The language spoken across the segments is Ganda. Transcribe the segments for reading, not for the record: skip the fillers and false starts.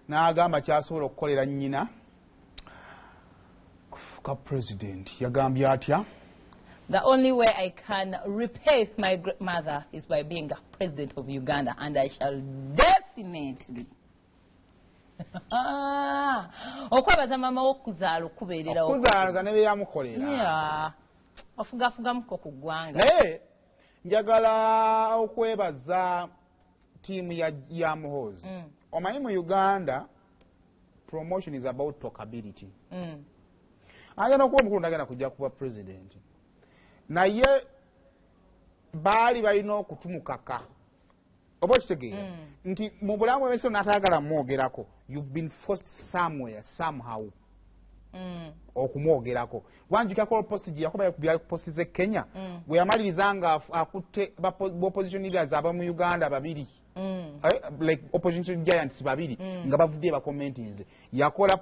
n'agamba kyasobola okukolera nnyina kufuuka president. Yagambye atya? The only way I can repay my mother is by being a president of Uganda, and I shall definitely. Okwebaza mama wokuzaala okubeererawo. Okuzaala ne byeyamukolera. Yeah. Ofugafugamuko ku ggwanga. Naye njagala okwebaza tiimu ya Muhoozi. Omanyi mu Uganda promotion is about talkability. Agenda okuba omukulu nagenda kujja kuba president. Naye baali balina okutumukaka. Oba kitegeera nti mu bulamu bw'ensi n'atayagala mwogerako. You've been forced somewhere somehow okumwogerako. Wanjukako post gye yakoba yakubya post ze Kenya bwe yamaliriza nga akutte opposition leaders abamu Uganda babiri. Like opposition giants babiri nga bavudde ba commenting yakola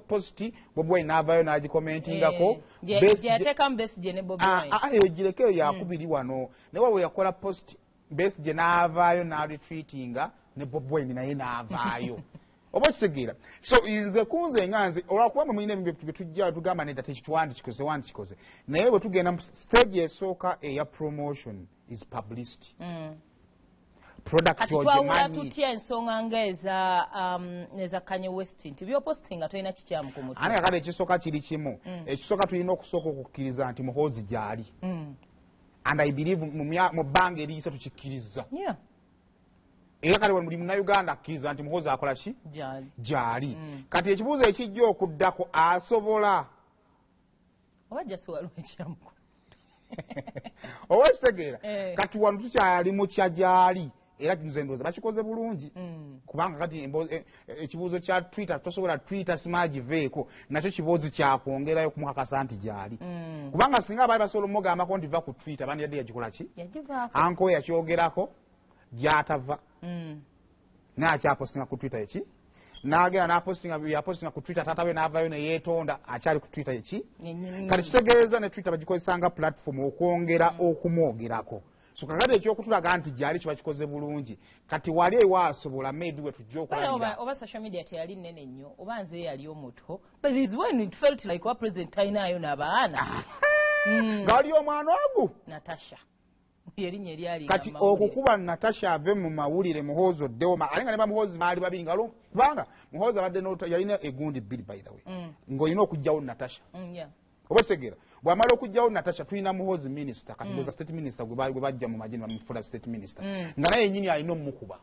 post Bobi Wine n'avaayo n'agikomentingako yateka Besigye ne Bobi Wine eyo girekeyo yakubiri wano ne wawe yakola post Besigye n'avaayo n'retreatinga ne Bobi Wine naye n'avaayo. Oba kitegeera. So nze kunze nganze olwakuba mu mwine bye tujja tugamba nenda tekitwandikikoze wandikikoze naye bwe tugenda stage esooka eya promotion is publicity. Product twawula tutya ensonga ngeza Kanye West nti byo posting atolina kikyamu ku mutwe. Ani akade ekisooka kiri kimu. Ekisooka tulina okusooka okukkiriza nti Muhoozi gyali. And I believe mu bbanga eriyise tukikkiriza. Yeah. Era kale bwe muli mu Uganda akkiriza nti Muhoozi akola ki? Gyali. Kati ekibuuzo ekijja okuddako asobola. Oba jasi waliwo ekyamu. Oba kitegeera. Kati wano tukyali mu kya gyali. Era nze ndowooza bakikoze bulungi. Kubanga kati ekibuuzo kya Twitter tosobola Twitter simagiveeko nakyo kibuuzo kyakwongerayo kumukakasa nti gyali. Kubanga singa abaali basobola omugambako nti va ku Twitter bandiyadde yagikola ki? Anko yakyogerako gyatava. N'akyapostinga ku Twitter eki? N'agenda n'apostinga ku Twitter taata we n'avaayo ne yeetonda akyali ku Twitter eki? Kati kitegeeza ne Twitter bagikozesanga platform okwongera okumwogerako. So kakati ekyokutulaga nti gyali kiba kikoze bulungi. Kati wali ewasobola maybe we tujja okulabira. Oba social media teyali nnene nnyo oba nze yali omuto. But this when it felt like our president talinayo n'abaana. Gali omwana ogu? Natasha. Yerinnya eryali kati okukuba Natasha ave mu mawulire Muhoozi oddewo alinga ne ba Muhoozi baali babiri ngalo kubanga Muhoozi abadde yalina egundi bbiri by the way. Ng'olina okujjawo Natasha. Oba segera bw'amala okujjawo Natasha tulina Muhoozi minister kati boza state minister gwe bajja mu magini bamufula state minister nga naye yennyini alina omukuba.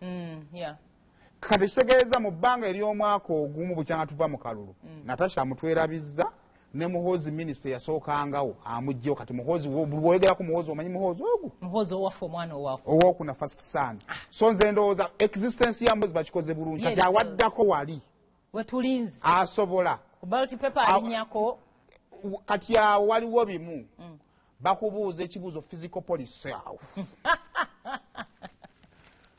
Kati kitegeeza mu bbanga ery'omwaka ogumu bukyanga tuva mu kalulu Natasha amutwerabizza ne Muhoozi minister yasookangawo amugjeyo kati Muhoozi bw'oyogera ku Muhoozi omanyi Muhoozi ogu? Muhoozi owaffe omwana owaako. Owookuna first son. So nze ndowooza existence ya Muhoozi bakikoze bulungi kati awaddako wali. Wetulinzi. Asobola. Ku ballot paper alinnyako. Kati awo waliwo bimu. Bakubuuza ekibuuzo physical police awo.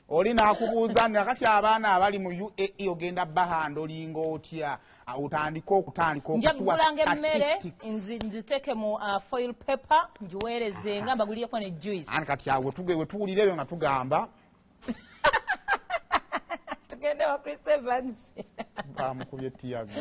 Oli n'akubuuza nakati abaana abali mu UAE ogenda bahanda olinga otya otandika okutuwa njagulanga emmere nziteeke mu foil paper ngiweerezenga mbagulireko ne juice. Ani kati awo we tuwulira ebyo nga tugamba tugende wa Chris Evans bamukubye tiyaga.